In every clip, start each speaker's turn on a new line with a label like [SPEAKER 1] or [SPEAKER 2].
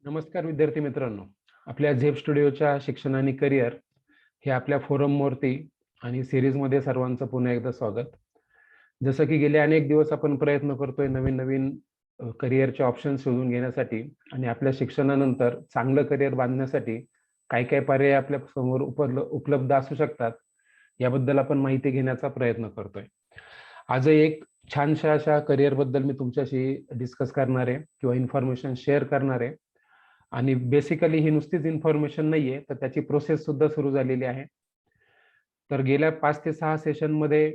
[SPEAKER 1] नमस्कार विद्यार्थी मित्रांनो. आपल्या झेप स्टुडिओच्या शिक्षण आणि करिअर हे आपल्या फोरमवरती आणि सिरीजमध्ये सर्वांचं पुन्हा एकदा स्वागत. जसं की गेले अनेक दिवस आपण प्रयत्न करतोय नवीन करिअरचे ऑप्शन शोधून घेण्यासाठी आणि आपल्या शिक्षणानंतर चांगलं करिअर बांधण्यासाठी काय काय पर्याय आपल्या समोर उपलब्ध असू शकतात याबद्दल आपण माहिती घेण्याचा प्रयत्न करतोय. आज एक छानशा अशा करिअरबद्दल मी तुमच्याशी डिस्कस करणार आहे किंवा इन्फॉर्मेशन शेअर करणार आहे. आणि बेसिकली ही नुसतीच इन्फॉर्मेशन नाहीये, तर त्याची प्रोसेस सुद्धा सुरू झालेली आहे. तर गेल्या 5 ते 6 सेशनमध्ये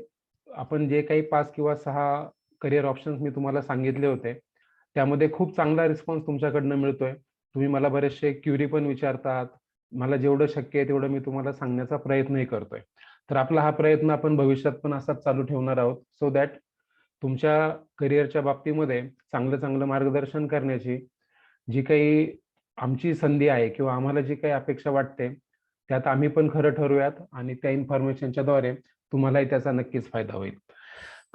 [SPEAKER 1] आपण जे काही 5 किंवा 6 करियर ऑप्शन्स मी तुम्हाला सांगितले होते, त्यामध्ये खूप चांगला रिस्पॉन्स तुमच्याकडनं मिळतोय. तुम्ही मला बरेचसे क्युरी पण विचारतात. मला जेवढं शक्य आहे तेवढं मी तुम्हाला सांगण्याचा प्रयत्नही करतोय. तर आपला हा प्रयत्न आपण भविष्यात पण असाच चालू ठेवणार आहोत, सो दॅट तुमच्या करिअरच्या बाबतीमध्ये चांगलं मार्गदर्शन करण्याची जी काही आमची संधी आहे किंवा आम्हाला जी काही अपेक्षा वाटते, त्यात आम्ही पण खरं ठरूयात आणि त्या इन्फॉर्मेशनच्या द्वारे तुम्हालाही त्याचा नक्कीच फायदा होईल.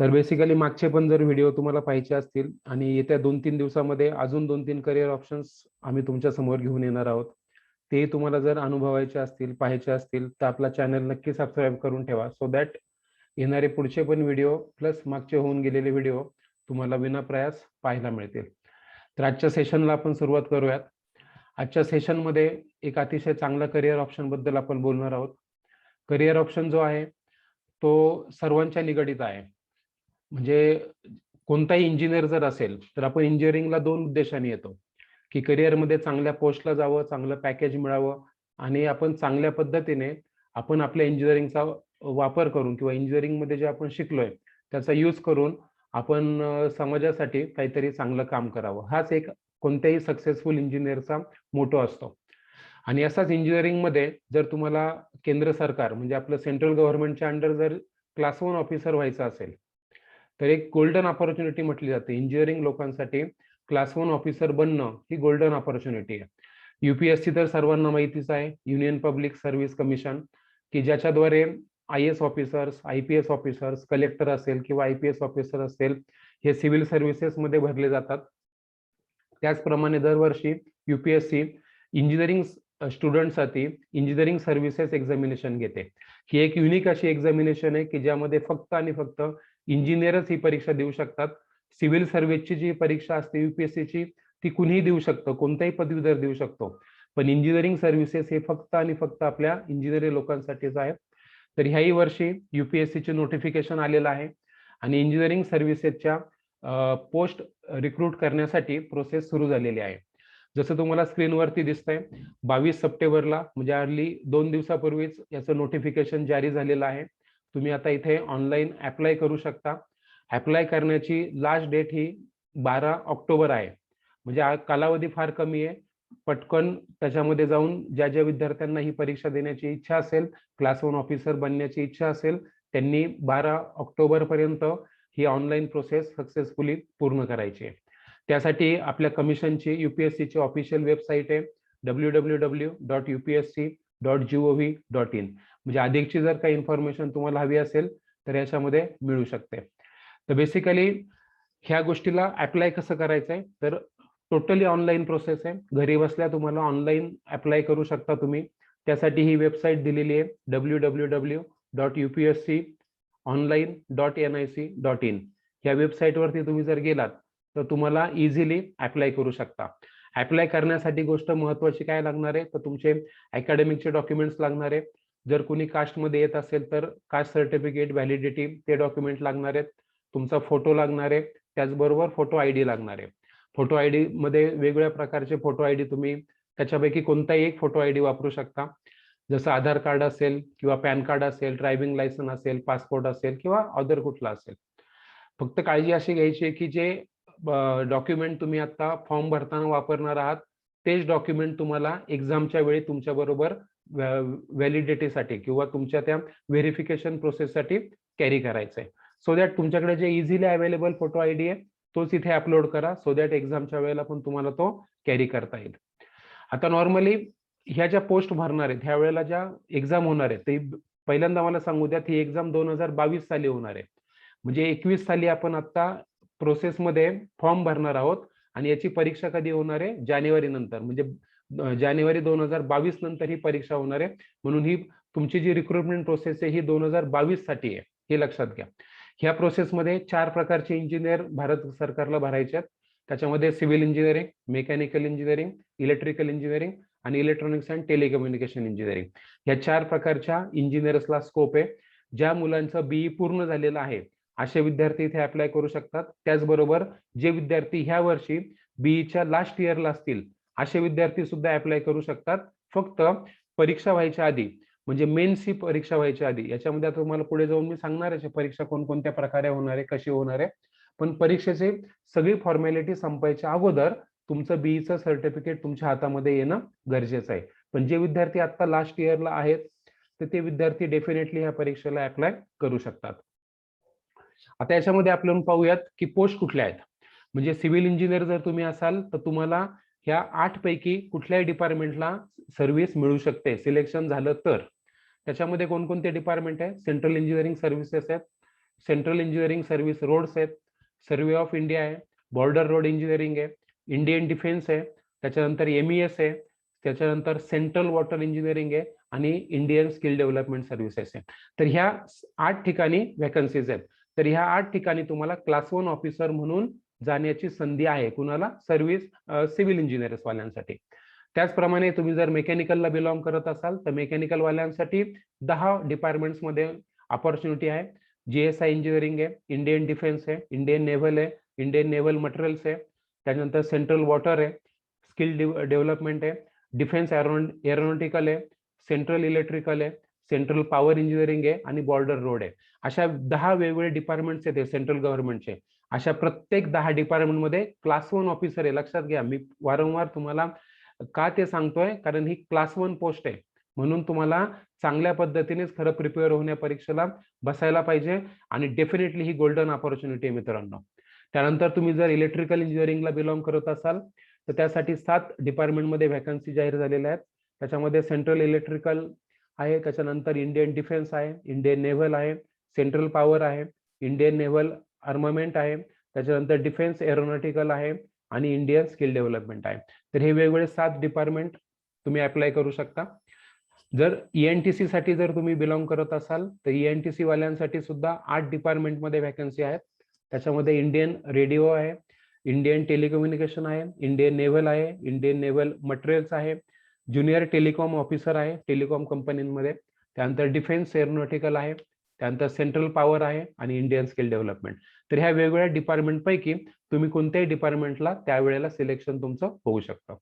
[SPEAKER 1] तर बेसिकली मागचे पण जर व्हिडिओ तुम्हाला पाहायचे असतील आणि येत्या 2-3 दिवसामध्ये अजून 2-3 करियर ऑप्शन्स आम्ही तुमच्या समोर घेऊन येणार आहोत. ते तुम्हाला जर अनुभवायचे असतील, पाहायचे असतील, तर आपला चॅनल नक्की सबस्क्राईब करून ठेवा, सो दॅट येणारे पुढचे पण व्हिडिओ प्लस मागचे होऊन गेलेले व्हिडिओ तुम्हाला विनाप्रयास पाहायला मिळतील. तर आजच्या सेशनला आपण सुरुवात करूयात. आजच्या सेशनमध्ये एक अतिशय चांगला करिअर ऑप्शन बद्दल आपण बोलणार आहोत. करिअर ऑप्शन जो आहे तो सर्वांच्या निगडीत आहे. म्हणजे कोणताही इंजिनियर जर असेल तर आपण इंजिनिअरिंगला 2 उद्देशाने येतो, की करिअरमध्ये चांगल्या पोस्टला जावं, चांगलं पॅकेज मिळावं आणि आपण चांगल्या पद्धतीने आपण आपल्या इंजिनिअरिंगचा वापर करून किंवा इंजिनिअरिंगमध्ये जे आपण शिकलोय त्याचा यूज करून आपण समाजासाठी काहीतरी चांगलं काम करावं. हाच एक कोणत्याही सक्सेसफुल इंजिनिअरचा मोटो असतो. आणि असाच इंजिनिअरिंगमध्ये जर तुम्हाला केंद्र सरकार म्हणजे आपलं सेंट्रल गव्हर्नमेंटच्या अंडर जर क्लास 1 ऑफिसर व्हायचं असेल, तर एक गोल्डन अपॉर्च्युनिटी म्हटली जाते. इंजिनिअरिंग लोकांसाठी क्लास 1 ऑफिसर बनणं ही गोल्डन अपॉर्च्युनिटी आहे. UPSC तर सर्वांना माहितीच आहे, युनियन पब्लिक सर्व्हिस कमिशन, की ज्याच्याद्वारे IAS officers, IPS officers, collector असेल किंवा IPS ऑफिसर असेल, हे सिव्हिल सर्व्हिसेसमध्ये भरले जातात. त्याचप्रमाणे दरवर्षी UPSC इंजिनिअरिंग स्टुडंटसाठी इंजिनिअरिंग सर्व्हिसेस एक्झामिनेशन घेते. ही एक युनिक अशी एक्झामिनेशन आहे की ज्यामध्ये फक्त आणि फक्त इंजिनियरच ही परीक्षा देऊ शकतात. सिव्हिल सर्व्हिसची जी परीक्षा असते UPSCची ती कुणीही देऊ शकतं, कोणताही पदवीधर देऊ शकतो. पण इंजिनिअरिंग सर्व्हिसेस हे फक्त आणि फक्त आपल्या इंजिनिअरिंग लोकांसाठीच आहे. तर ह्याही वर्षी UPSCचे नोटिफिकेशन आलेलं आहे आणि इंजिनिअरिंग सर्व्हिसेसच्या पोस्ट रिक्रूट करण्यासाठी प्रोसेस सुरू झालेली आहे. जसं तुम्हाला स्क्रीनवरती दिसतंय, 22 सप्टेंबरला म्हणजे अर्ली 2 दिवसापूर्वीच याचं नोटिफिकेशन जारी झालेलं आहे. तुम्ही आता इथे ऑनलाईन अप्लाय करू शकता. अप्लाय करण्याची लास्ट डेट ही 12 ऑक्टोबर आहे. म्हणजे कालावधी फार कमी आहे. पटकन त्याच्यामध्ये जाऊन ज्या विद्यार्थ्यांना ही परीक्षा देण्याची इच्छा असेल, क्लास 1 ऑफिसर बनण्याची इच्छा असेल, त्यांनी 12 ऑक्टोबर पर्यंत ही ऑनलाईन प्रोसेस सक्सेसफुली पूर्ण करायची आहे. त्यासाठी आपल्या कमिशनची UPSCची ऑफिशियल वेबसाईट आहे www.upsc.gov.in. म्हणजे अधिकची जर काही इन्फॉर्मेशन तुम्हाला हवी असेल तर याच्यामध्ये मिळू शकते. तर बेसिकली ह्या गोष्टीला अप्लाय कसं करायचंय, तर टोटली ऑनलाईन प्रोसेस आहे. घरी बसल्या तुम्हाला ऑनलाईन अप्लाय करू शकता तुम्ही. त्यासाठी ही वेबसाईट दिलेली आहे www.upsconline.nic.in. या वेबसाईटवरती तुम्ही जर गेलात तर तुम्हाला इझिली अप्लाय करू शकता. अप्लाय करण्यासाठी गोष्ट महत्वाची काय लागणार आहे, तर तुमचे अकॅडमिकचे डॉक्युमेंट्स लागणार आहे. जर कोणी कास्टमध्ये येत असेल तर कास्ट सर्टिफिकेट, व्हॅलिडिटी ते डॉक्युमेंट लागणार आहेत. तुमचा फोटो लागणार आहे, त्याचबरोबर फोटो ID लागणार आहे. फोटो ID मध्ये वेगवेगळ्या प्रकारचे फोटो ID तुम्ही त्याच्यापैकी कोणताही एक फोटो ID वापरू शकता. जसं आधार कार्ड असेल किंवा पॅन कार्ड असेल, ड्रायव्हिंग लायसन असेल, पासपोर्ट असेल किंवा अदर कुठला असेल. फक्त काळजी अशी घ्यायची आहे की जे डॉक्युमेंट तुम्ही आता फॉर्म भरताना वापरणार आहात तेच डॉक्युमेंट तुम्हाला एक्झामच्या वेळी तुमच्या बरोबर व्हॅलिडिटीसाठी किंवा तुमच्या त्या व्हेरिफिकेशन प्रोसेससाठी कॅरी करायचंय. सो दॅट तुमच्याकडे जे इझिली अवेलेबल फोटो ID आहे तोच इथे अपलोड करा, सो दॅट एक्झामच्या वेळेला पण तुम्हाला तो कॅरी करता येईल. आता नॉर्मली ह्या ज्या पोस्ट भरणार आहेत ह्या वेळेला ज्या एक्झाम होणार आहेत ते पहिल्यांदा मला सांगू द्या, ही एक्झाम 2022 साली होणार आहे. म्हणजे 21 साली आपण आता प्रोसेसमध्ये फॉर्म भरणार आहोत आणि याची परीक्षा कधी होणार आहे? जानेवारी नंतर, म्हणजे जानेवारी 2022 नंतर ही परीक्षा होणार आहे. म्हणून ही तुमची जी रिक्रुटमेंट प्रोसेस आहे ही 2022 साठी आहे, हे लक्षात घ्या. ह्या प्रोसेसमध्ये 4 प्रकारचे इंजिनियर भारत सरकारला भरायचे आहेत. त्याच्यामध्ये civil engineering, mechanical engineering, electrical engineering आणि इलेक्ट्रॉनिक्स अँड टेलिकम्युनिकेशन इंजिनिअरिंग, या 4 प्रकारच्या इंजिनियर्सला स्कोप आहे. ज्या मुलांचं बीई पूर्ण झालेलं आहे असे विद्यार्थी इथे अप्लाय करू शकतात. त्याचबरोबर जे विद्यार्थी ह्या वर्षी बीईच्या लास्ट इयरला असतील असे विद्यार्थी सुद्धा अप्लाय करू शकतात. फक्त परीक्षा व्हायच्या आधी, म्हणजे मेन्स ही परीक्षा व्हायच्या आधी, याच्यामध्ये आता तुम्हाला पुढे जाऊन मी सांगणार आहे परीक्षा कोणकोणत्या प्रकारे होणार आहे, कशी होणार आहे. पण परीक्षेची सगळी फॉर्मॅलिटी संपायच्या अगोदर तुमचं बीईचं सर्टिफिकेट तुमच्या हातामध्ये येणं गरजेचं आहे. पण जे विद्यार्थी आता लास्ट इयरला आहेत तर ते विद्यार्थी डेफिनेटली ह्या परीक्षेला अप्लाय करू शकतात. आता याच्यामध्ये आपण पाहूयात की पोस्ट कुठल्या आहेत. म्हणजे सिव्हिल इंजिनियर जर तुम्ही असाल तर तुम्हाला ह्या 8 पैकी कुठल्याही डिपार्टमेंटला सर्व्हिस मिळू शकते, सिलेक्शन झालं तर. त्याच्यामध्ये कोणकोणते डिपार्टमेंट आहे? सेंट्रल इंजिनिअरिंग सर्व्हिसेस आहेत, सेंट्रल इंजिनिअरिंग सर्व्हिस रोड्स आहेत, सर्वे ऑफ इंडिया आहे, बॉर्डर रोड इंजिनिअरिंग आहे, इंडियन डिफेन्स आहे, त्याच्यानंतर MES आहे, त्याच्यानंतर सेंट्रल वॉटर इंजिनिअरिंग आहे आणि इंडियन स्किल डेव्हलपमेंट सर्व्हिसेस आहे. तर ह्या 8 ठिकाणी वॅकन्सीज आहेत. तर ह्या 8 ठिकाणी तुम्हाला क्लास 1 ऑफिसर म्हणून जाण्याची संधी आहे. कुणाला? सर्व्हिस सिव्हिल इंजिनियर्स वाल्यांसाठी. त्याचप्रमाणे तुम्ही जर मेकॅनिकलला बिलॉंग करत असाल तर मेकॅनिकल वाल्यांसाठी 10 डिपार्टमेंट्समध्ये अपॉर्च्युनिटी आहे. GSI इंजिनिअरिंग आहे, इंडियन डिफेन्स आहे, इंडियन नेव्हल आहे, इंडियन नेव्हल मटेरियल्स आहे, त्यानंतर सेंट्रल वॉटर आहे, स्किल डेव्हलपमेंट आहे, डिफेन्स एरोनॉटिकल आहे, सेंट्रल इलेक्ट्रिकल आहे, सेंट्रल पॉवर इंजिनिअरिंग आहे आणि बॉर्डर रोड आहे. अशा 10 वेगवेगळे डिपार्टमेंट्स आहेत सेंट्रल गव्हर्नमेंटचे. अशा प्रत्येक 10 डिपार्टमेंटमध्ये क्लास 1 ऑफिसर आहे. लक्षात घ्या, मी वारंवार तुम्हाला का ते सांगतोय, कारण ही क्लास 1 पोस्ट आहे. म्हणून तुम्हाला चांगल्या पद्धतीनेच खरं प्रिपेअर होण्या परीक्षेला बसायला पाहिजे आणि डेफिनेटली ही गोल्डन अपॉर्च्युनिटी आहे मित्रांनो. त्यानंतर तुम्ही जर इलेक्ट्रिकल इंजिनिअरिंगला बिलॉंग करत असाल तर त्यासाठी 7 डिपार्टमेंटमध्ये वॅकन्सी जाहीर झालेल्या आहेत. त्याच्यामध्ये सेंट्रल इलेक्ट्रिकल आहे, त्याच्यानंतर इंडियन डिफेन्स आहे, इंडियन नेव्हल आहे, सेंट्रल पॉवर आहे, इंडियन नेव्हल आर्मामेंट आहे, त्याच्यानंतर डिफेन्स एरोनॉटिकल आहे आणि इंडियन स्किल डेव्हलपमेंट आहे. तर हे वेगवेगळे 7 डिपार्टमेंट तुम्ही अप्लाय करू शकता. जर ENTC साठी जर तुम्ही बिलॉंग करत असाल तर ENTC वाल्यांसाठी सुद्धा 8 डिपार्टमेंटमध्ये वॅकन्सी आहेत. त्याच्यामध्ये इंडियन रेडिओ आहे, इंडियन टेलिकम्युनिकेशन आहे, इंडियन नेव्हल आहे, इंडियन नेव्हल मटेरियल्स आहे, ज्युनियर टेलिकॉम ऑफिसर आहे टेलिकॉम कंपनीमध्ये, त्यानंतर डिफेन्स एरोनॉटिकल आहे, त्यानंतर सेंट्रल पॉवर आहे आणि इंडियन स्किल डेव्हलपमेंट. तर ह्या वेगवेगळ्या डिपार्टमेंटपैकी तुम्ही कोणत्याही डिपार्टमेंटला त्यावेळेला सिलेक्शन तुमचं होऊ शकतं.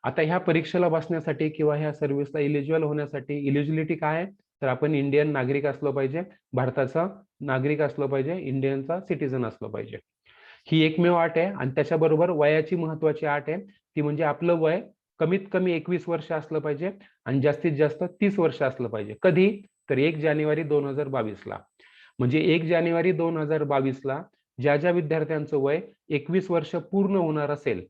[SPEAKER 1] आता ह्या परीक्षेला बसण्यासाठी किंवा ह्या सर्व्हिसला इलिजिबल होण्यासाठी इलिजिबिलिटी काय आहे? तर आपण इंडियन नागरिक असलो पाहिजे, भारताचा नागरिक असलो पाहिजे, इंडियनचा सिटीजन असलो पाहिजे. ही एकमेव अट आहे. आणि त्याच्याबरोबर वयाची महत्वाची अट आहे, ती म्हणजे आपलं वय कमीत कमी 21 वर्ष असलं पाहिजे आणि जास्तीत जास्त 30 वर्ष असलं पाहिजे. कधी? तर 1 जानेवारी 2022 ला. म्हणजे 1 जानेवारी 2022 ला ज्या ज्या विद्यार्थ्यांचं वय 21 वर्ष पूर्ण होणार असेल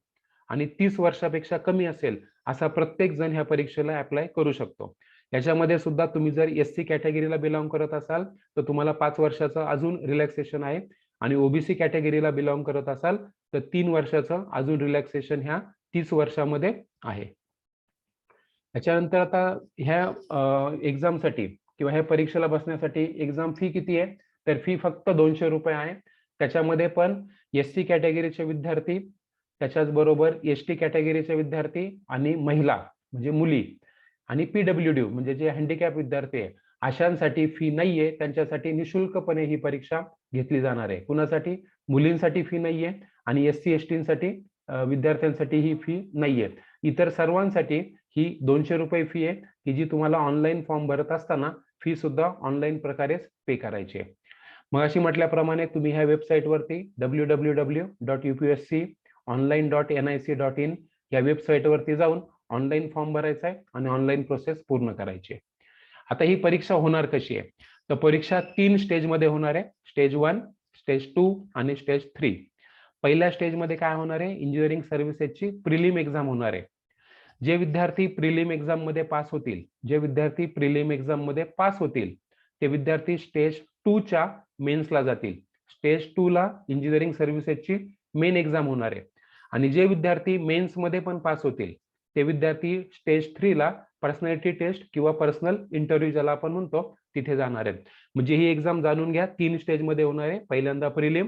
[SPEAKER 1] आणि 30 वर्षापेक्षा कमी असेल असा प्रत्येक जण ह्या परीक्षेला अप्लाय करू शकतो. याच्यामध्ये सुद्धा तुम्ही जर SC कॅटेगरीला बिलॉंग करत असाल तर तुम्हाला 5 वर्षाचं अजून रिलॅक्सेशन आहे आणि OBC कॅटेगरीला बिलॉंग करत असाल तर 3 वर्षाचं अजून रिलॅक्सेशन ह्या 30 वर्षामध्ये आहे. त्याच्यानंतर आता ह्या एक्झामसाठी किंवा ह्या परीक्षेला बसण्यासाठी एक्झाम फी किती आहे? तर फी फक्त 200 रुपये आहे. त्याच्यामध्ये पण SC कॅटेगरीचे विद्यार्थी, त्याच्याच बरोबर ST कॅटेगरीचे विद्यार्थी आणि महिला म्हणजे मुली आणि PWD म्हणजे जे हँडिकॅप विद्यार्थी आहे अशांसाठी फी नाहीये. त्यांच्यासाठी निशुल्कपणे ही परीक्षा घेतली जाणार आहे. कुणासाठी? मुलींसाठी फी नाहीये आणि SC ST साठी विद्यार्थ्यांसाठी ही फी नाहीये. इतर सर्वांसाठी ही 200 रुपये फी आहे, की जी तुम्हाला ऑनलाईन फॉर्म भरत असताना फी सुद्धा ऑनलाईन प्रकारेच पे करायची आहे. मग अशी म्हटल्याप्रमाणे तुम्ही ह्या वेबसाईटवरती www.upsconline.nic.in या वेबसाईटवरती जाऊन ऑनलाईन फॉर्म भरायचा आहे आणि ऑनलाईन प्रोसेस पूर्ण करायची आहे. आता ही परीक्षा होणार कशी आहे? तर परीक्षा 3 स्टेजमध्ये होणार आहे. स्टेज 1, स्टेज 2 आणि स्टेज 3. पहिल्या स्टेजमध्ये काय होणार आहे? इंजिनिअरिंग सर्व्हिसेसची प्रिलिम एक्झाम होणार आहे. जे विद्यार्थी प्रिलिम एक्झाम मध्ये पास होतील, ते विद्यार्थी स्टेज 2 च्या मेन्सला जातील. स्टेज 2 ला इंजिनिअरिंग सर्व्हिसेसची मेन एक्झाम होणार आहे आणि जे विद्यार्थी मेन्स मध्ये पण पास होतील ते विद्यार्थी स्टेज 3 ला पर्सनॅलिटी टेस्ट किंवा पर्सनल इंटरव्ह्यू ज्याला आपण म्हणतो तिथे जाणार आहेत. म्हणजे ही एक्झाम जाणून घ्या 3 स्टेज मध्ये होणार आहे. पहिल्यांदा प्रिलिम,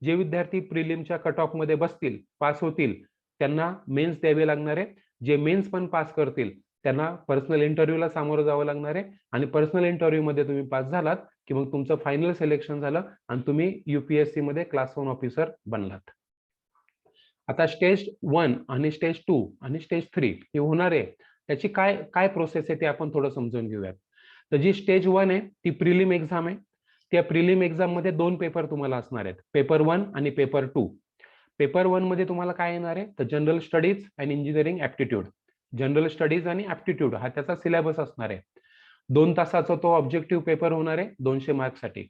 [SPEAKER 1] जे विद्यार्थी प्रिलिमच्या कट ऑफ मध्ये बसतील, पास होतील, त्यांना मेन्स द्यावे लागणार आहे. जे मेन्स पण पास करतील त्यांना पर्सनल इंटरव्ह्यूला सामोरं जावं लागणार आहे. आणि पर्सनल इंटरव्ह्यू मध्ये तुम्ही पास झालात की मग तुमचं फायनल सिलेक्शन झालं आणि तुम्ही UPSC मध्ये क्लास 1 ऑफिसर बनलात. आता स्टेज 1 आणि स्टेज 2 आणि स्टेज 3 हे होणार आहे, त्याची काय काय प्रोसेस आहे ते आपण थोडं समजून घेऊयात. तर जी स्टेज 1 आहे ती प्रिलिम एक्झाम आहे. त्या प्रिलिम एक्झाम मध्ये 2 पेपर तुम्हाला असणार आहेत, पेपर 1 आणि पेपर 2. पेपर 1 मध्ये तुम्हाला काय येणार आहे, तर जनरल स्टडीज आणि इंजिनिअरिंग ऍप्टिट्यूड. जनरल स्टडीज आणि ऍप्टिट्यूड हा त्याचा सिलेबस असणार आहे. 2 तासाचा तो ऑब्जेक्टिव्ह पेपर होणार आहे 200 मार्क्ससाठी.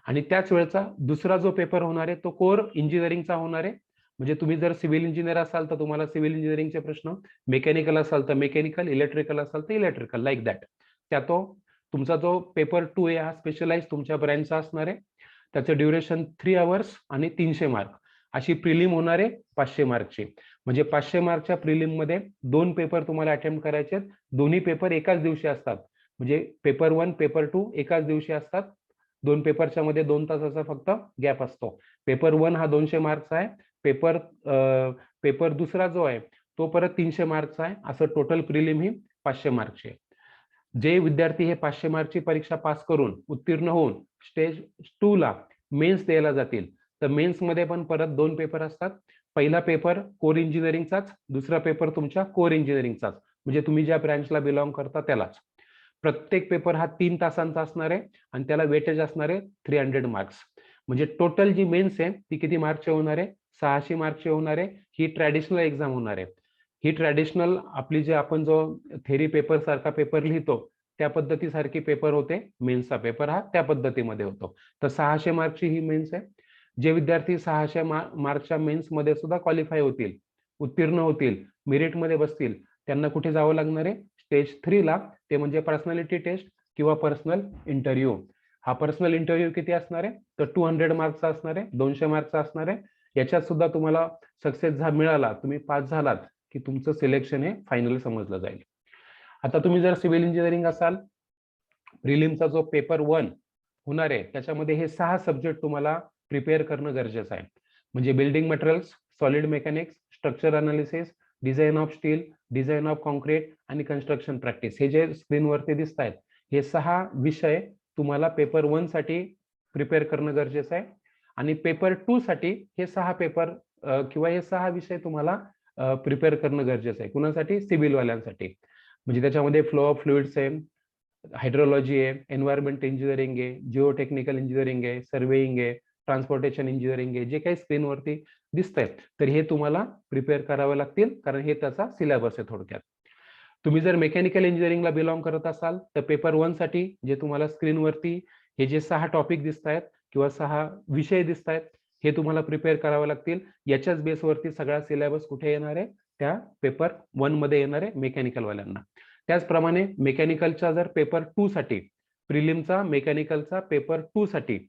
[SPEAKER 1] आणि त्याच वेळचा दुसरा जो पेपर होणार आहे तो कोर इंजिनिअरिंगचा होणार आहे. म्हणजे तुम्ही जर सिव्हिल इंजिनियर असाल तर तुम्हाला सिव्हिल इंजिनिअरिंगचे प्रश्न, मेकॅनिकल असाल तर मेकॅनिकल, इलेक्ट्रिकल असाल तर इलेक्ट्रिकल, लाईक दॅट. त्या तो तुमचा जो पेपर 2 आहे हा स्पेशलाइज तुमच्या ब्रँचचा असणार आहे. त्याचं ड्युरेशन 3 आवर्स आणि 300 मार्क अशी प्रिलिम होणार आहे 500 मार्कची. म्हणजे 500 मार्कच्या प्रिलिम मध्ये 2 पेपर तुम्हाला अटेम्प्ट करायचे आहेत. दोन्ही पेपर एकाच दिवशी असतात. म्हणजे पेपर 1 पेपर 2 एकाच दिवशी असतात. 2 पेपरच्या मध्ये 2 तासाचा फक्त गॅप असतो. पेपर 1 हा 200 मार्क्सचा आहे. पेपर दुसरा जो आहे तो परत 300 मार्क्सचा आहे. असं टोटल प्रिलिम ही 500 मार्कची आहे. जे विद्यार्थी हे 500 मार्कची परीक्षा पास करून उत्तीर्ण होऊन स्टेज 2 ला मेन्स द्यायला जातील, तर मेन्स मध्ये पण परत 2 पेपर असतात. पहिला पेपर कोर इंजिनिअरिंगचाच, दुसरा पेपर तुमच्या कोर इंजिनिअरिंगचाच, म्हणजे तुम्ही ज्या ब्रँचला बिलॉंग करता त्यालाच. प्रत्येक पेपर हा 3 तासांचा असणार आहे आणि त्याला वेटेज असणार आहे 300 मार्क्स. म्हणजे टोटल जी मेन्स आहे ती किती मार्कची होणार आहे, 600 मार्कची होणार आहे. ही ट्रॅडिशनल एक्झाम होणार आहे. ही ट्रॅडिशनल आपली जे आपण जो थेरी पेपर सारखा पेपर लिहितो त्या पद्धतीसारखी पेपर होते. मेन्सचा पेपर हा त्या पद्धतीमध्ये होतो. तर 600 मार्कची ही मेन्स आहे. जे विद्यार्थी 600 मार्कच्या मेन्स मध्ये सुद्धा क्वालिफाय होतील, उत्तीर्ण होतील, मेरिट मध्ये बसतील, त्यांना कुठे जावं लागणार आहे, स्टेज 3 ला. ते म्हणजे पर्सनॅलिटी टेस्ट किंवा पर्सनल इंटरव्ह्यू. हा पर्सनल इंटरव्ह्यू किती असणार आहे, तर 200 मार्क्सचा असणार आहे, 200 मार्क्सचा असणार आहे. याच्यात सुद्धा तुम्हाला सक्सेस मिळाला, तुम्ही पास झालात की तुमचं सिलेक्शन हे फायनल समजलं जाईल. आता तुम्ही जर सिव्हिल इंजिनिअरिंग असाल, प्रिलिमचा जो पेपर 1 होणार आहे त्याच्यामध्ये हे 6 सब्जेक्ट तुम्हाला प्रिपेअर करणं गरजेचं आहे. म्हणजे building materials, solid mechanics, structure analysis, design of steel, design of concrete आणि कन्स्ट्रक्शन प्रॅक्टिस. हे जे स्क्रीनवरती दिसत आहेत हे 6 विषय तुम्हाला पेपर 1 साठी प्रिपेअर करणं गरजेचं आहे. आणि पेपर 2 साठी हे 6 पेपर किंवा हे 6 विषय तुम्हाला प्रिपेअर करणं गरजेचं आहे. कुणासाठी, सिव्हिल वाल्यांसाठी. म्हणजे त्याच्यामध्ये फ्लो ऑफ फ्लुइड्स आहे, हायड्रोलॉजी आहे, एन्व्हायरमेंट इंजिनिअरिंग आहे, जिओ टेक्निकल इंजिनिअरिंग आहे, सर्वेइंग आहे, ट्रान्सपोर्टेशन इंजिनिअरिंग आहे, जे काही स्क्रीनवरती दिसत आहेत तर हे तुम्हाला प्रिपेअर करावे लागतील, कारण हे त्याचा सिलेबस आहे थोडक्यात. तुम्ही जर मेकॅनिकल इंजिनिअरिंगला बिलॉंग करत असाल तर पेपर 1 साठी जे तुम्हाला स्क्रीनवरती हे जे 6 टॉपिक दिसत आहेत किंवा 6 विषय दिसत आहेत हे तुम्हाला प्रिपेअर करावे लागतील. याच्याच बेसवरती सगळा सिलेबस कुठे येणार आहे, त्या पेपर 1 मध्ये येणार आहे मेकॅनिकल वाल्यांना. त्याचप्रमाणे मेकॅनिकलचा जर पेपर 2 साठी, प्रिलिमचा मेकॅनिकलचा पेपर 2 साठी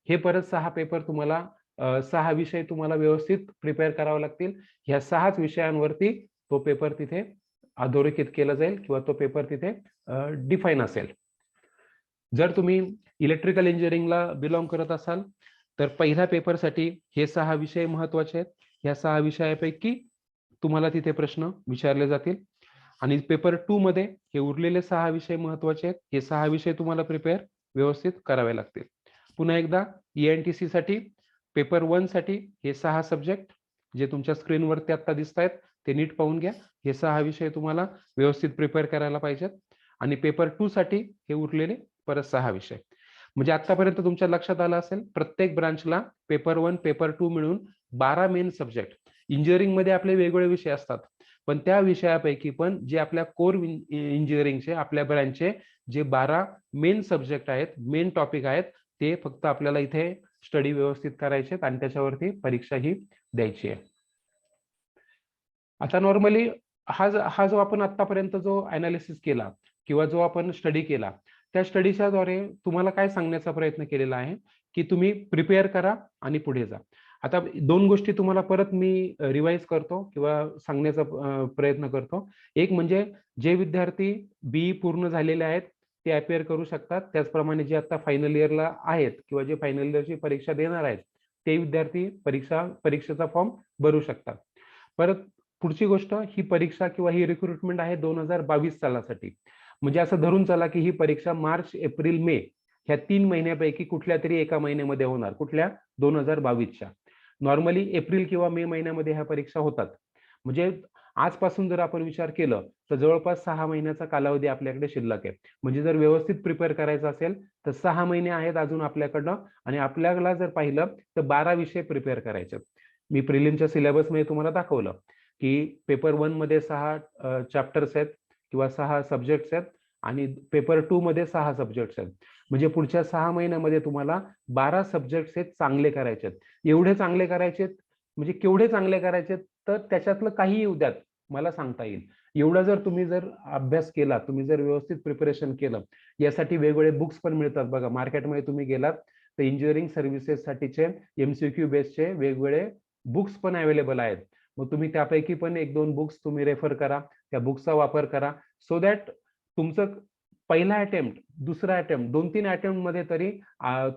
[SPEAKER 1] हे परत 6 पेपर तुम्हाला 6 विषय तुम्हाला व्यवस्थित प्रिपेअर करावे लागतील. ह्या 6च विषयांवरती तो पेपर तिथे अधोरेखित केला जाईल किंवा तो पेपर तिथे डिफाईन असेल. जर तुम्ही इलेक्ट्रिकल इंजिनिअरिंगला बिलॉंग करत असाल तर पहिल्या पेपरसाठी हे 6 विषय महत्वाचे आहेत. या 6 विषयापैकी तुम्हाला तिथे प्रश्न विचारले जातील. आणि पेपर 2 मध्ये हे उरलेले 6 विषय महत्वाचे आहेत. हे 6 विषय तुम्हाला प्रिपेअर व्यवस्थित करावे लागतील. पुन्हा एकदा ENTC साठी पेपर 1 साठी हे 6 सब्जेक्ट जे तुमच्या स्क्रीनवरती आता दिसत आहेत ते नीट पाहून घ्या. हे 6 विषय तुम्हाला व्यवस्थित प्रिपेअर करायला पाहिजेत. आणि पेपर 2 साठी हे उरलेले परत 6 विषय. म्हणजे आतापर्यंत तुमच्या लक्षात आलं असेल प्रत्येक ब्रांचला पेपर 1 पेपर 2 मिळून 12 मेन सब्जेक्ट. इंजिनिअरिंग मध्ये आपले वेगवेगळे विषय असतात, पण त्या विषयापैकी पण जे आपल्या कोर इंजिनिअरिंगचे आपल्या ब्रँचचे जे 12 मेन सब्जेक्ट आहेत, मेन टॉपिक आहेत, ते फक्त आपल्याला इथे स्टडी व्यवस्थित करायचे आणि त्याच्यावरती परीक्षा ही द्यायची आहे. आता नॉर्मली हा जो आपण आतापर्यंत जो अनालिसिस केला किंवा जो आपण स्टडी केला त्या स्टडीच्या द्वारे तुम्हाला काय सांगण्याचा प्रयत्न केलेला आहे की तुम्ही प्रिपेअर करा आणि पुढे जा. आता 2 गोष्टी तुम्हाला परत मी रिवाइज करतो किंवा सांगण्याचा प्रयत्न करतो. एक म्हणजे जे विद्यार्थी BE पूर्ण झालेले आहेत, ते अपिअर करू शकतात. त्याचप्रमाणे जे आता फायनल इयरला आहेत किंवा जे फायनल इयरची परीक्षा देणार आहेत, ते विद्यार्थी परीक्षेचा फॉर्म भरू शकतात. परत पुढची गोष्ट, ही परीक्षा किंवा ही रिक्रुटमेंट आहे 2022 सालासाठी. म्हणजे असं धरून चला की ही परीक्षा मार्च, एप्रिल, मे ह्या 3 महिन्यापैकी कुठल्यातरी एका महिन्यामध्ये होणार. कुठल्या? 2022च्या. नॉर्मली एप्रिल किंवा मे महिन्यामध्ये ह्या परीक्षा होतात. म्हणजे आजपासून जर आपण विचार केलं तर जवळपास 6 महिन्याचा कालावधी आपल्याकडे शिल्लक आहे. म्हणजे जर व्यवस्थित प्रिपेअर करायचं असेल तर 6 महिने आहेत अजून आपल्याकडनं, आणि आपल्याला जर पाहिलं तर 12 विषय प्रिपेअर करायचे. मी प्रिलिमच्या सिलेबसमध्ये तुम्हाला दाखवलं की पेपर 1 मध्ये 6 चॅप्टर्स आहेत किंवा 6 सब्जेक्ट्स आहेत, आणि पेपर 2 मध्ये 6 सब्जेक्ट्स आहेत. म्हणजे पुढच्या 6 महिन्यामध्ये तुम्हाला 12 सब्जेक्ट्स हे चांगले करायचे आहेत. एवढे चांगले करायचे म्हणजे केवढे चांगले करायचे, तर त्याच्यातलं काही येऊ द्यात, मला सांगता येईल. एवढा जर तुम्ही अभ्यास केला, तुम्ही जर व्यवस्थित प्रिपरेशन केलं, यासाठी वेगवेगळे बुक्स पण मिळतात बघा. मार्केटमध्ये तुम्ही गेलात तर इंजिनिअरिंग सर्व्हिसेस साठीचे MCQ बेसचे वेगवेगळे बुक्स पण अवेलेबल आहेत. मग तुम्ही त्यापैकी पण 1-2 बुक्स तुम्ही रेफर करा, त्या बुक्सचा वापर करा, सो दॅट तुमचं पहिला अटेम्प्ट, दुसरा अटेम्प्ट, 2-3 अटेम्प्ट मध्ये तरी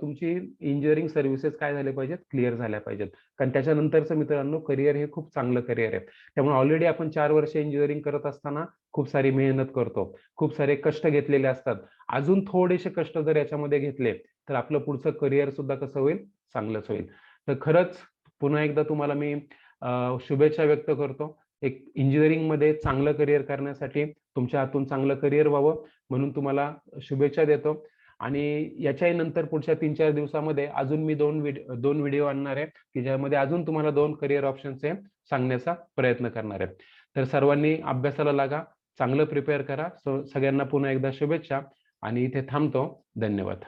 [SPEAKER 1] तुमची इंजिनिअरिंग सर्व्हिसेस काय झाले पाहिजेत, क्लिअर झाल्या पाहिजेत. कारण त्याच्यानंतरचं मित्रांनो करिअर हे खूप चांगलं करिअर आहे. त्यामुळे ऑलरेडी आपण 4 वर्ष इंजिनिअरिंग करत असताना खूप सारी मेहनत करतो, खूप सारे कष्ट घेतलेले असतात. अजून थोडेसे कष्ट जर याच्यामध्ये घेतले तर आपलं पुढचं करिअर सुद्धा कसं होईल, चांगलंच होईल. तर खरंच पुन्हा एकदा तुम्हाला मी शुभेच्छा व्यक्त करतो. एक इंजिनिअरिंग मध्ये चांगलं करिअर करण्यासाठी, तुमच्या हातून चांगलं करिअर व्हावं म्हणून तुम्हाला शुभेच्छा देतो. आणि याच्याही नंतर पुढच्या 3-4 दिवसामध्ये अजून मी 2 व्हिडिओ आणणार आहे की ज्यामध्ये अजून तुम्हाला 2 करिअर ऑप्शन्स सांगण्याचा प्रयत्न करणार आहे. तर सर्वांनी अभ्यासाला लागा, चांगलं प्रिपेअर करा. सगळ्यांना पुन्हा एकदा शुभेच्छा, आणि इथे थांबतो. धन्यवाद.